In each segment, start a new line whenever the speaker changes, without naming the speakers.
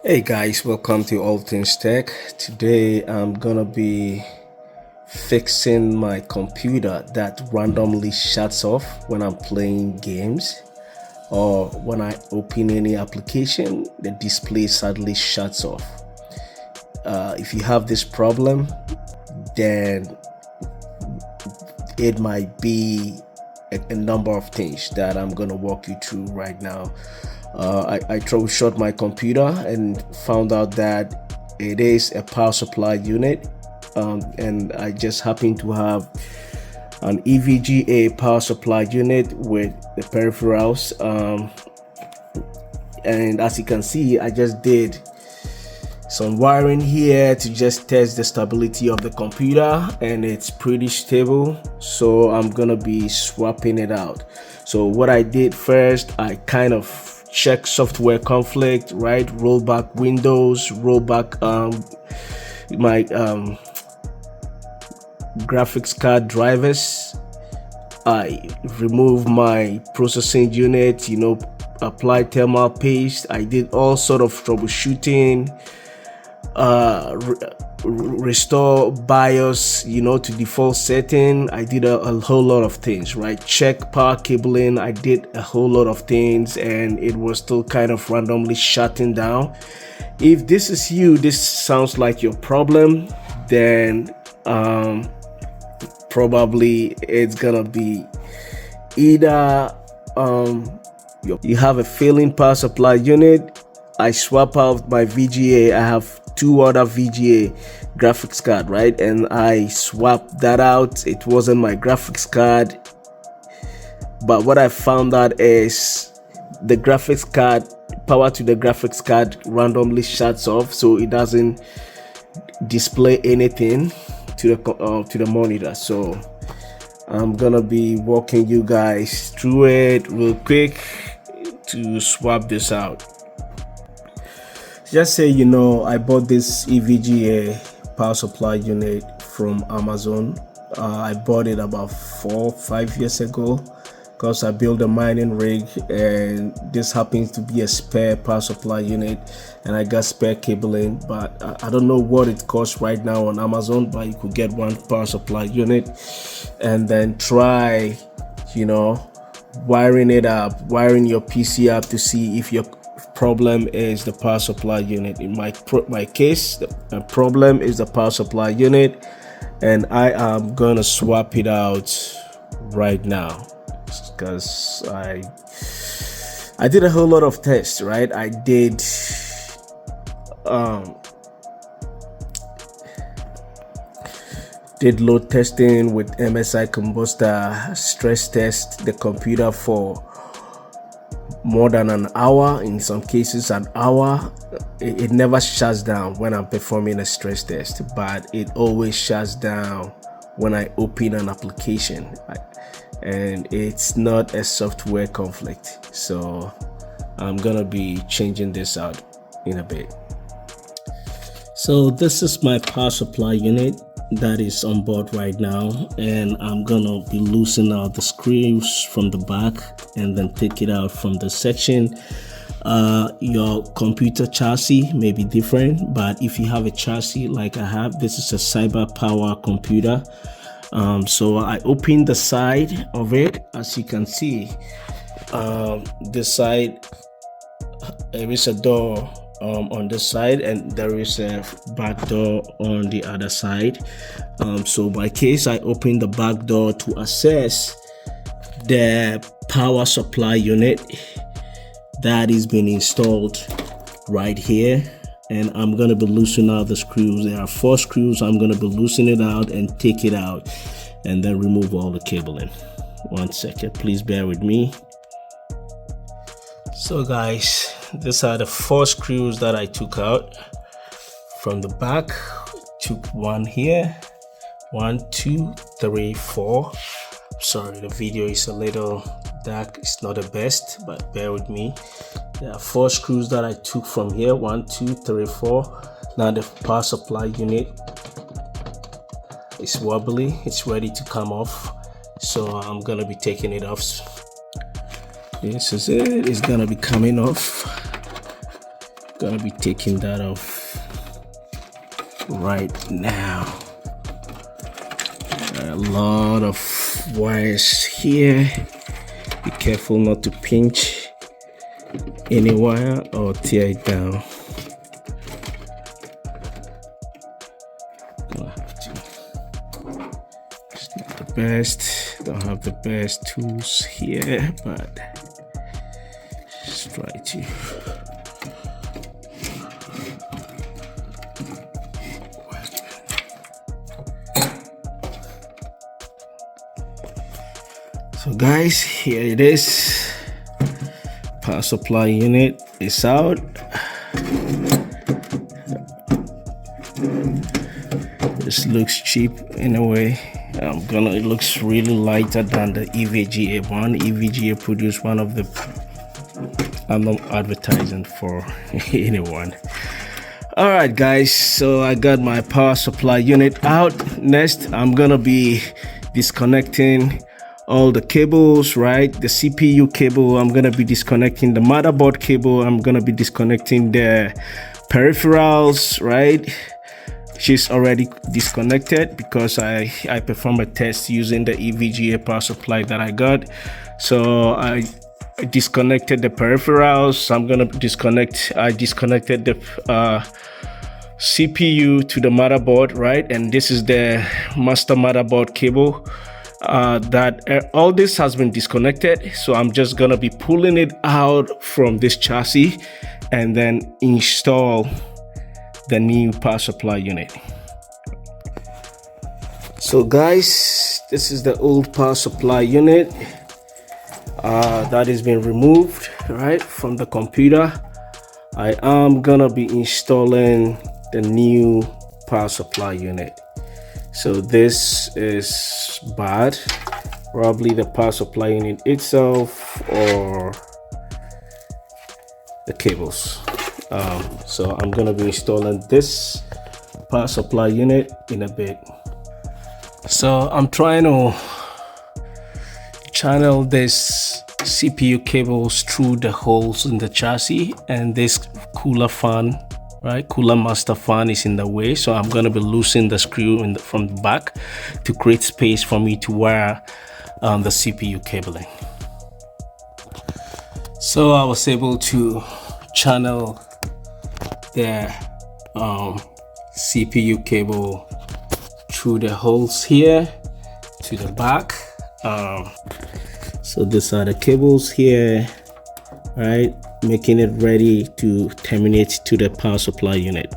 Hey guys, welcome to All Things Tech. Today I'm gonna be fixing my computer that randomly shuts off when I'm playing games, or when I open any application, the display suddenly shuts off. If you have this problem, then it might be a number of things that I'm gonna walk you through right now. I troubleshot my computer and found out that it is a power supply unit, and I just happen to have an EVGA power supply unit with the peripherals, and as you can see, I just did some wiring here to just test the stability of the computer, and it's pretty stable, so I'm gonna be swapping it out. So what I did first, I kind of check software conflict, right? Roll back Windows, roll back my graphics card drivers. I remove my processing unit, apply thermal paste. I did all sort of troubleshooting, restore BIOS, to default setting. I did a whole lot of things, right? Check power cabling. I did a whole lot of things, and it was still kind of randomly shutting down. If this is you, this sounds like your problem, then probably it's gonna be either you have a failing power supply unit. I swap out my VGA. I have two other VGA graphics card, right? And I swapped that out. It wasn't my graphics card, but what I found out is the graphics card, power to the graphics card randomly shuts off, so it doesn't display anything to the monitor. So I'm gonna be walking you guys through it real quick to swap this out. Just say I bought this EVGA power supply unit from Amazon. I bought it about 4-5 years ago because I built a mining rig, and this happens to be a spare power supply unit, and I got spare cabling, but I don't know what it costs right now on Amazon, but you could get one power supply unit and then try wiring it up, wiring your PC up to see if your problem is the power supply unit. In my case, the problem is the power supply unit, and I am gonna swap it out right now because I did a whole lot of tests, right? I did load testing with MSI Combustor, stress test the computer for more than an hour, in some cases an hour. It never shuts down when I'm performing a stress test, but it always shuts down when I open an application, and it's not a software conflict. So I'm gonna be changing this out in a bit. So this is my power supply unit that is on board right now, and I'm gonna be loosening out the screws from the back and then take it out from the section. Your computer chassis may be different, but if you have a chassis like I have, this is a cyber power computer. So I opened the side of it. As you can see, this side, there is a door on this side, and there is a back door on the other side. So by case, I open the back door to access the power supply unit that is being installed right here, and I'm going to be loosening out the screws. There are 4 screws. I'm going to be loosening it out and take it out, and then remove all the cabling. 1 second, please bear with me. So guys, these are the 4 screws that I took out from the back. Took one here, 1, 2, 3, 4. Sorry, the video is a little dark. It's not the best, but bear with me. There are 4 screws that I took from here. 1, 2, 3, 4. Now the power supply unit is wobbly. It's ready to come off. So I'm gonna be taking it off. This is it. It's gonna be coming off. Gonna be taking that off right now. A lot of wires here. Be careful not to pinch any wire or tear it down. It's not the best. Don't have the best tools here, but just try to. So guys, here it is. Power supply unit is out. This looks cheap in a way. It looks really lighter than the EVGA one. EVGA produced one of the, I'm not advertising for anyone. All right guys, so I got my power supply unit out. Next, I'm gonna be disconnecting all the cables, right? The CPU cable, I'm gonna be disconnecting the motherboard cable, I'm gonna be disconnecting the peripherals, right? She's already disconnected because I performed a test using the EVGA power supply that I got. So I disconnected the peripherals. I'm gonna I disconnected the CPU to the motherboard, right? And this is the master motherboard cable. All this has been disconnected, so I'm just gonna be pulling it out from this chassis and then install the new power supply unit. So guys, this is the old power supply unit that has been removed right from the computer. I am gonna be installing the new power supply unit. So this is bad, probably the power supply unit itself or the cables. So I'm gonna be installing this power supply unit in a bit. So I'm trying to channel this CPU cables through the holes in the chassis, and this cooler fan, right, cooler master fan is in the way, so I'm going to be loosening the screw from the back to create space for me to wire the CPU cabling. So I was able to channel the CPU cable through the holes here to the back. So these are the cables here, right, making it ready to terminate to the power supply unit.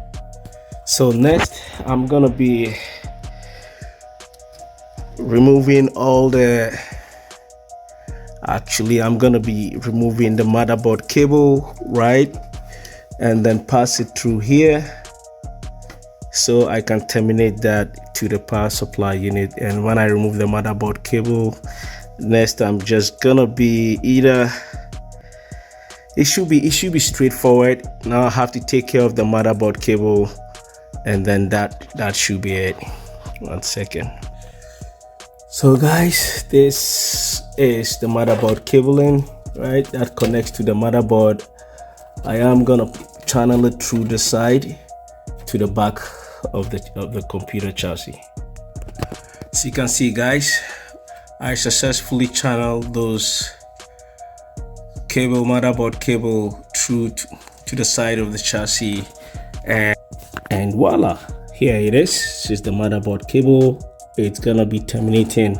So next I'm gonna be removing all the I'm gonna be removing the motherboard cable, right, and then pass it through here so I can terminate that to the power supply unit. And when I remove the motherboard cable, next I'm just gonna be it should be straightforward. Now I have to take care of the motherboard cable, and then that should be it. 1 second. So guys, this is the motherboard cabling, right, that connects to the motherboard. I am gonna channel it through the side to the back of the computer chassis. So you can see guys, I successfully channeled those motherboard cable through to the side of the chassis, and voila, here it is. This is the motherboard cable. It's gonna be terminating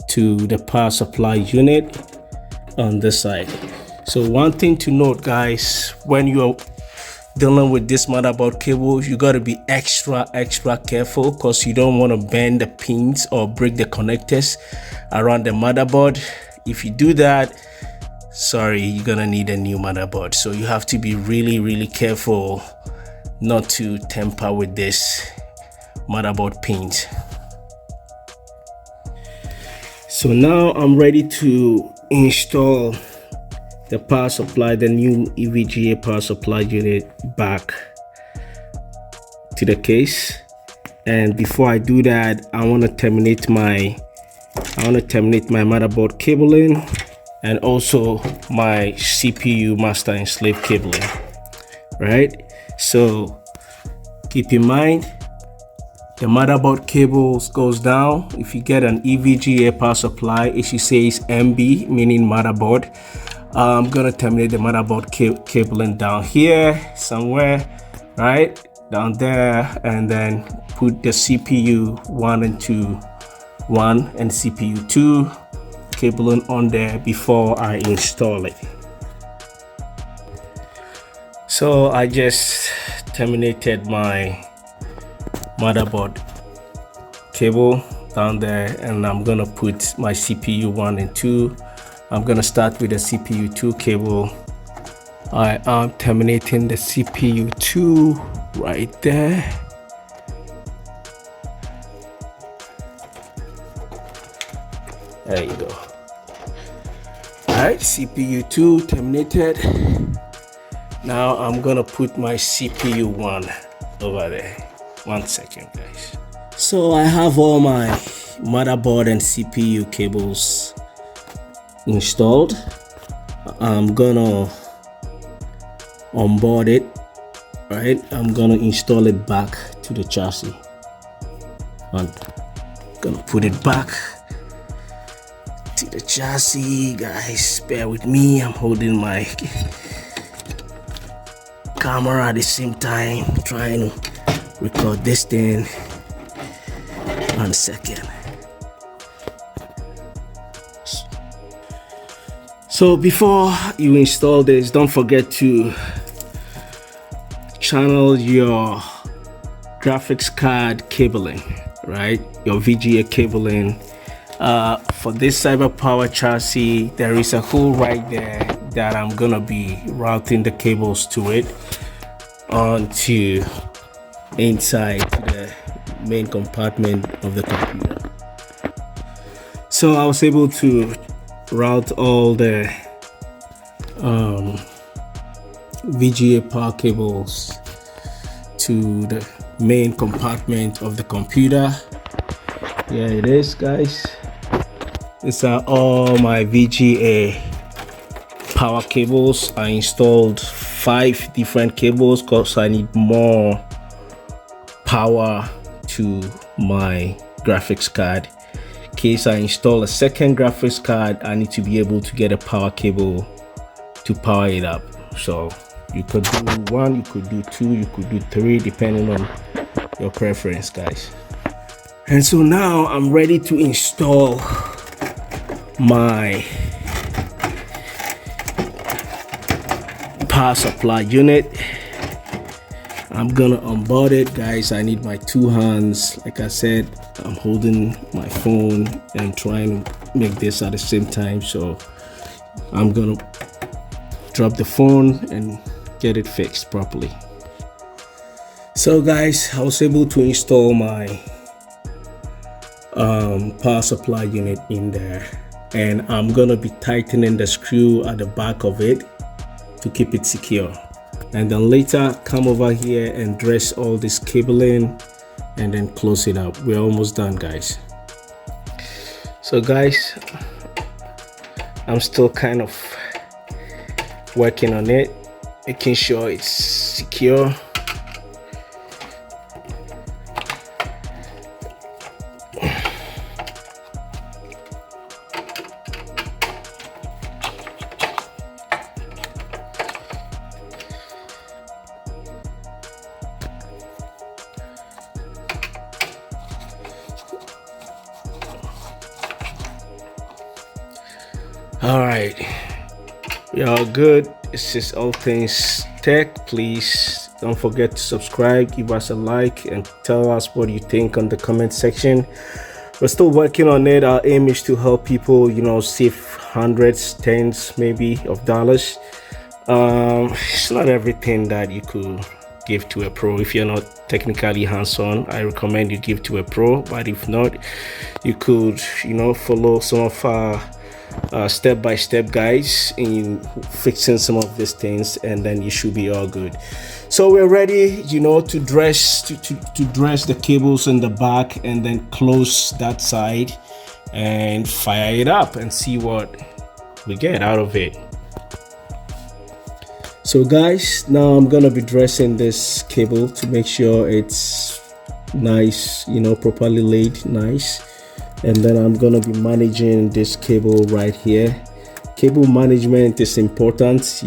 to the power supply unit on this side. So one thing to note guys, when you're dealing with this motherboard cable, you got to be extra careful, because you don't want to bend the pins or break the connectors around the motherboard. If you do that, sorry, you're gonna need a new motherboard. So you have to be really careful not to tamper with this motherboard pins. So now I'm ready to install the power supply, the new EVGA power supply unit, back to the case. And before I do that, I want to terminate my motherboard cabling and also my CPU master and slave cabling, right? So keep in mind, the motherboard cables goes down. If you get an EVGA power supply, it should say MB, meaning motherboard. I'm gonna terminate the motherboard cabling down here somewhere, right down there, and then put the CPU 1 and 2, 1 and CPU 2 cabling on there before I install it. So I just terminated my motherboard cable down there, and I'm gonna put my CPU 1 and 2. I'm gonna start with the CPU 2 cable. I am terminating the CPU 2 right there. There you go. Alright, CPU 2 terminated. Now I'm gonna put my CPU 1 over there. 1 second, guys. So I have all my motherboard and CPU cables installed. I'm gonna onboard it, right? I'm gonna install it back to the chassis. I'm gonna put it back to the chassis, guys. Bear with me, I'm holding my camera at the same time, trying to record this thing. 1 second. So before you install this, don't forget to channel your graphics card cabling, right? Your VGA cabling. For this CyberPower chassis, there is a hole right there that I'm gonna be routing the cables to it onto inside the main compartment of the computer. So I was able to route all the VGA power cables to the main compartment of the computer. Here it is, guys. These are all my VGA power cables. I installed 5 different cables because I need more power to my graphics card. In case I install a second graphics card, I need to be able to get a power cable to power it up. So you could do 1, you could do 2, you could do 3, depending on your preference, guys. And so now I'm ready to install my power supply unit. I'm gonna onboard it, guys. I need my 2 hands. Like I said, I'm holding my phone and trying to make this at the same time, so I'm gonna drop the phone and get it fixed properly. So guys, I was able to install my power supply unit in there, and I'm gonna be tightening the screw at the back of it to keep it secure, and then later come over here and dress all this cabling and then close it up. We're almost done, guys. So guys, I'm still kind of working on it, making sure it's secure. All right, we are good. This is all things tech. Please don't forget to subscribe, give us a like, and tell us what you think on the comment section. We're still working on it. Our aim is to help people, save hundreds, tens maybe of dollars. It's not everything that you could give to a pro. If you're not technically hands-on, I recommend you give to a pro, but if not, you could follow some of our step-by-step guides in fixing some of these things, and then you should be all good. So we're ready, to dress to dress the cables in the back, and then close that side and fire it up and see what we get out of it. So guys, now I'm gonna be dressing this cable to make sure it's nice, properly laid nice. And then I'm gonna be managing this cable right here. Cable management is important.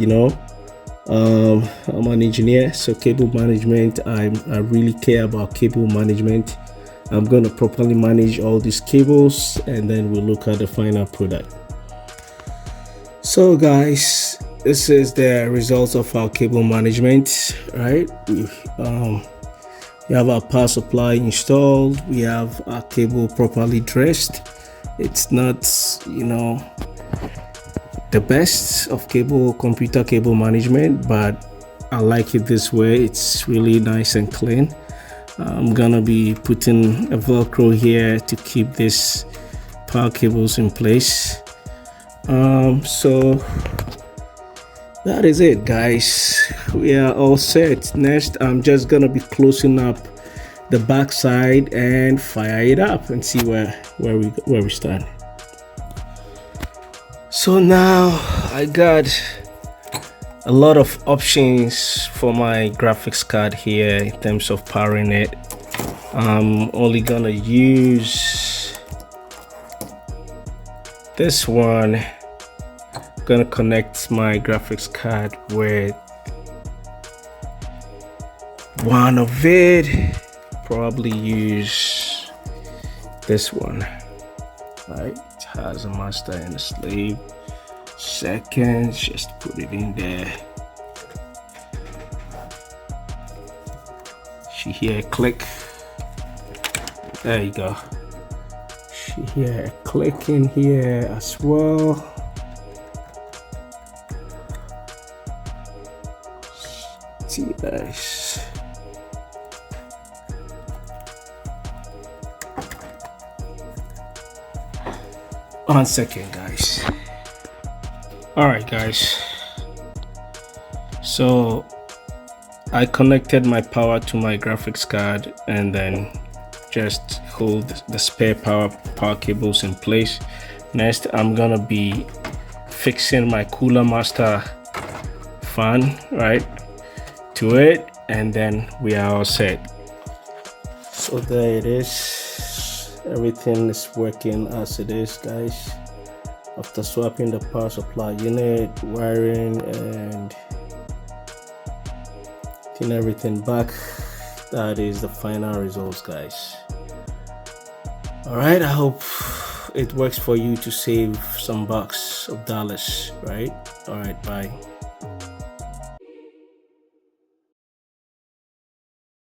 I'm an engineer, so cable management, I really care about cable management. I'm gonna properly manage all these cables, and then we'll look at the final product. So guys, this is the results of our cable management, right? We have our power supply installed. We have our cable properly dressed. It's not, the best of computer cable management, but I like it this way. It's really nice and clean. I'm gonna be putting a Velcro here to keep this power cables in place. So that is it, guys. We are all set. Next, I'm just gonna be closing up the back side and fire it up and see where we stand. So now I got a lot of options for my graphics card here in terms of powering it. I'm only gonna use this one. I'm gonna connect my graphics card with one of it. Probably use this one, right? It has a master and a slave. Second, just put it in there. She hear a click. There you go. She hear a click in here as well. See guys. One second, guys. All right, guys. So I connected my power to my graphics card and then just hold the spare power cables in place. Next, I'm gonna be fixing my Cooler Master fan right to it, and then we are all set. So there it is. Everything is working as it is, guys. After swapping the power supply unit, wiring, and putting everything back, that is the final results, guys. All right, I hope it works for you to save some bucks of dollars, right? All right, bye.